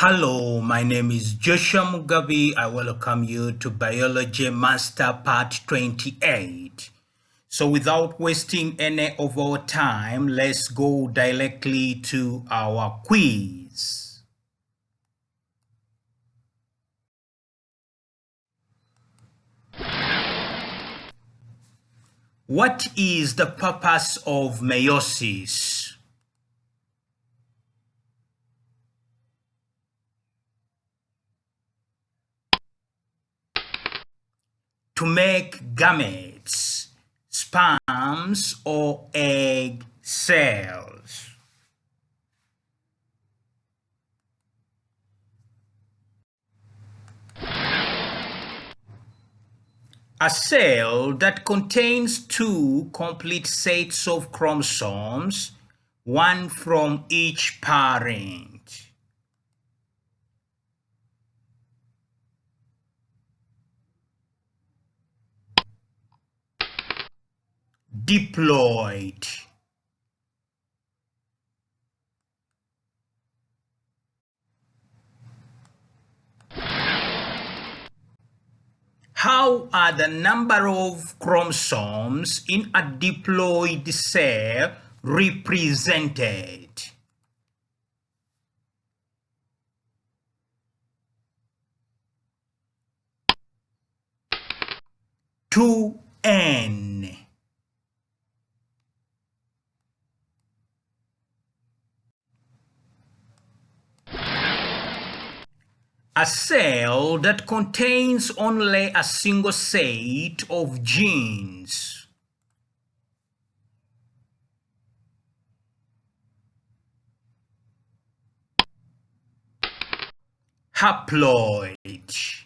Hello, my name is Joshua Mugabi. I welcome you to Biology Master Part 28. So without wasting any of our time, let's go directly to our quiz. What is the purpose of meiosis? To make gametes, sperms or egg cells. A cell that contains two complete sets of chromosomes, one from each parent. Diploid. How are the number of chromosomes in a diploid cell represented? Two N. A cell that contains only a single set of genes. Haploid.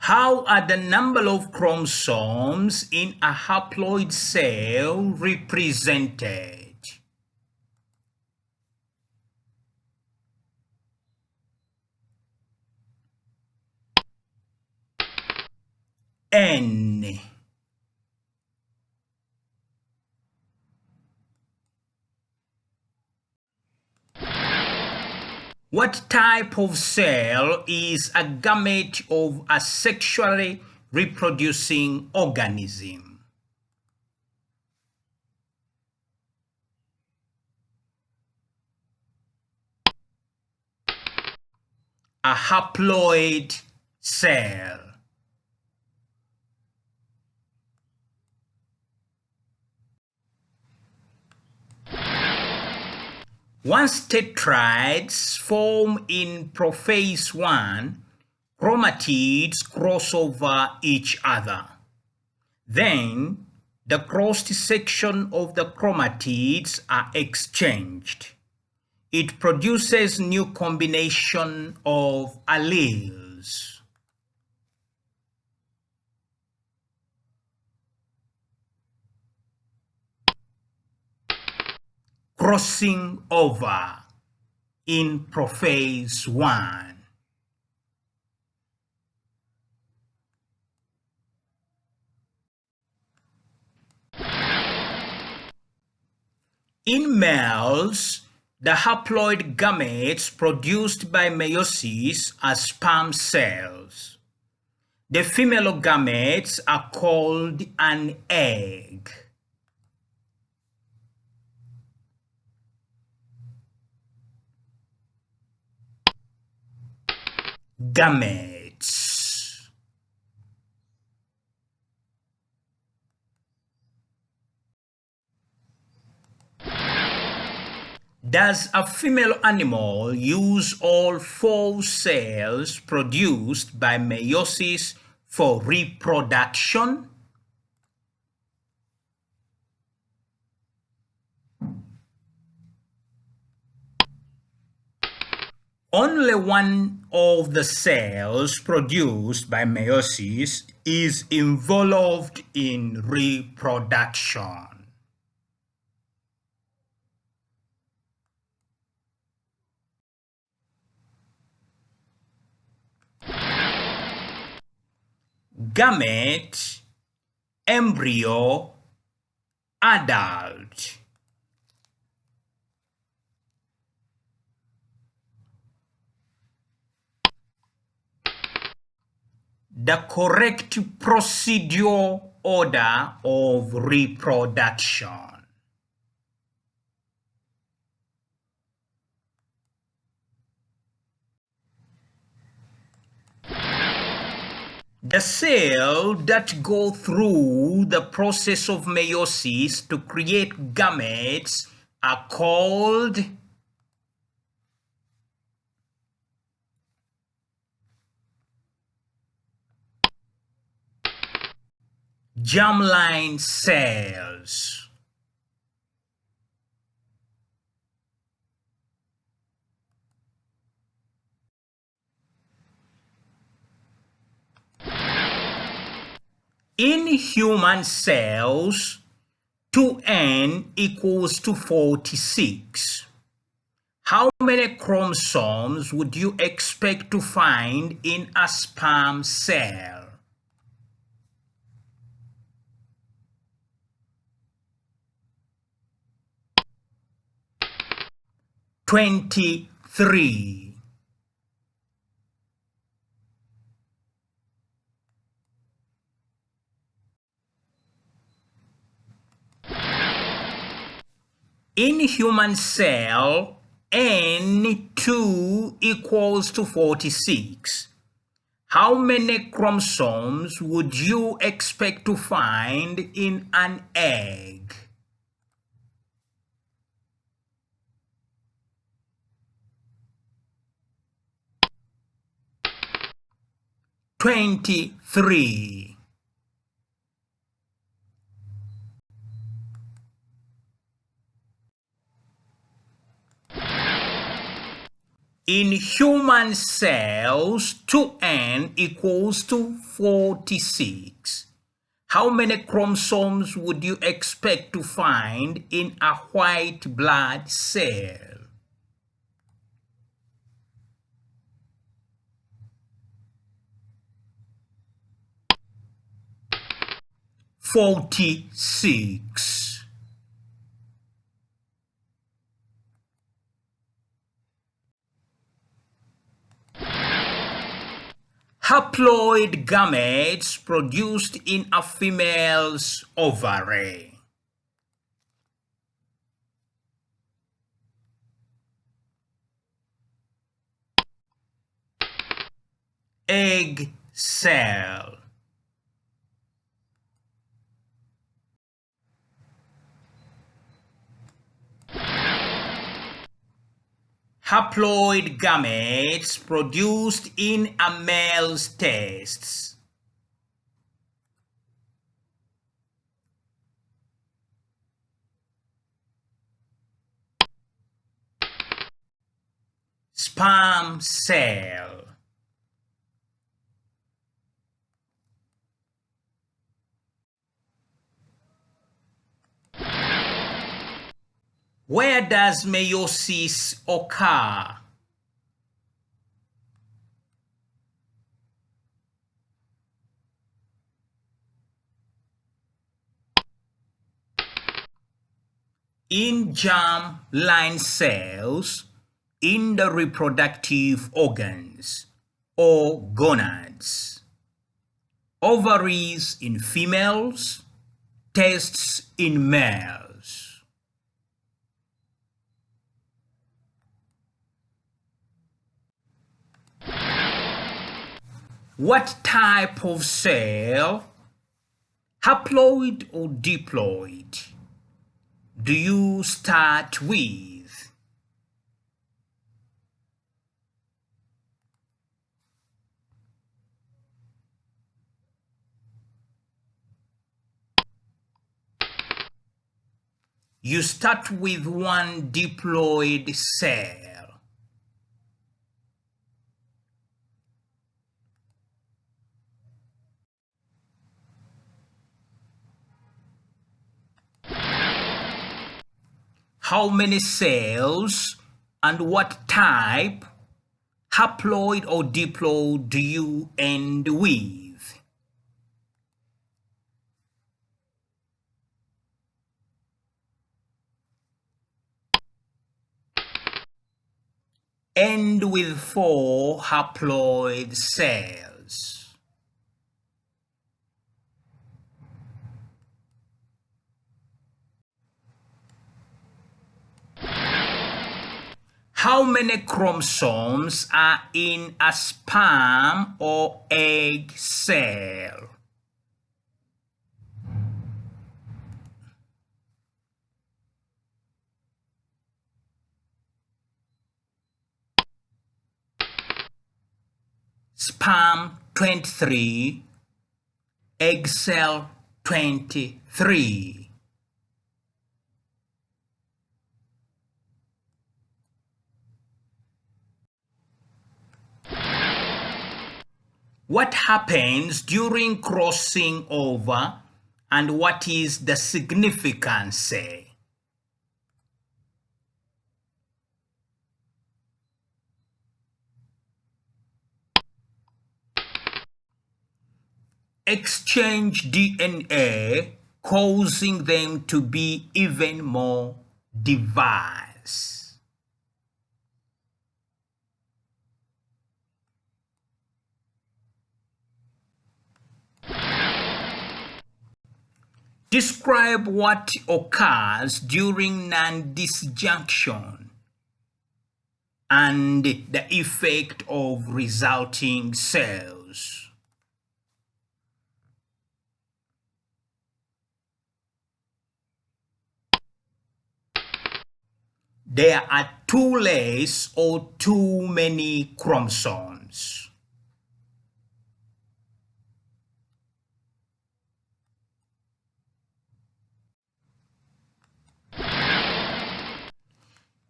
How are the number of chromosomes in a haploid cell represented? N. What type of cell is a gamete of a sexually reproducing organism? A haploid cell. Once tetrads form in Prophase I, chromatids cross over each other. Then, the crossed section of the chromatids are exchanged. It produces new combination of alleles. Crossing over in Prophase I. In males, the haploid gametes produced by meiosis are sperm cells. The female gametes are called an egg. Gametes. Does a female animal use all four cells produced by meiosis for reproduction? Only one of the cells produced by meiosis is involved in reproduction. Gamete, embryo, adult. The correct procedure order of reproduction. The cells that go through the process of meiosis to create gametes are called germline cells. In human cells, 2n equals to 46. How many chromosomes would you expect to find in a sperm cell? 23. In human cell, N2 equals to 46. How many chromosomes would you expect to find in an egg? 23. In human cells, 2n equals to 46. How many chromosomes would you expect to find in a white blood cell? 46. Haploid gametes produced in a female's ovary. Egg cell. Haploid gametes produced in a male's testes. Sperm cell. Where does meiosis occur? In germ-line cells, in the reproductive organs, or gonads. Ovaries in females, testes in males. What type of cell, haploid or diploid, do you start with? You start with one diploid cell. How many cells and what type, haploid or diploid, do you end with? end with 4 haploid cells. How many chromosomes are in a sperm or egg cell? Sperm 23, egg cell 23. What happens during crossing over and what is the significance? Exchange DNA, causing them to be even more diverse. Describe what occurs during non-disjunction and the effect of resulting cells. There are too less or too many chromosomes.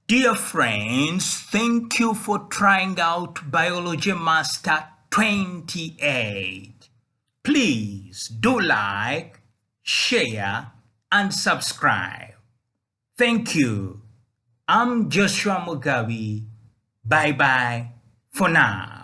Dear friends, thank you for trying out Biology Master 28. Please do like, share, and subscribe. Thank you. I'm Joshua Mugabi. Bye-bye for now.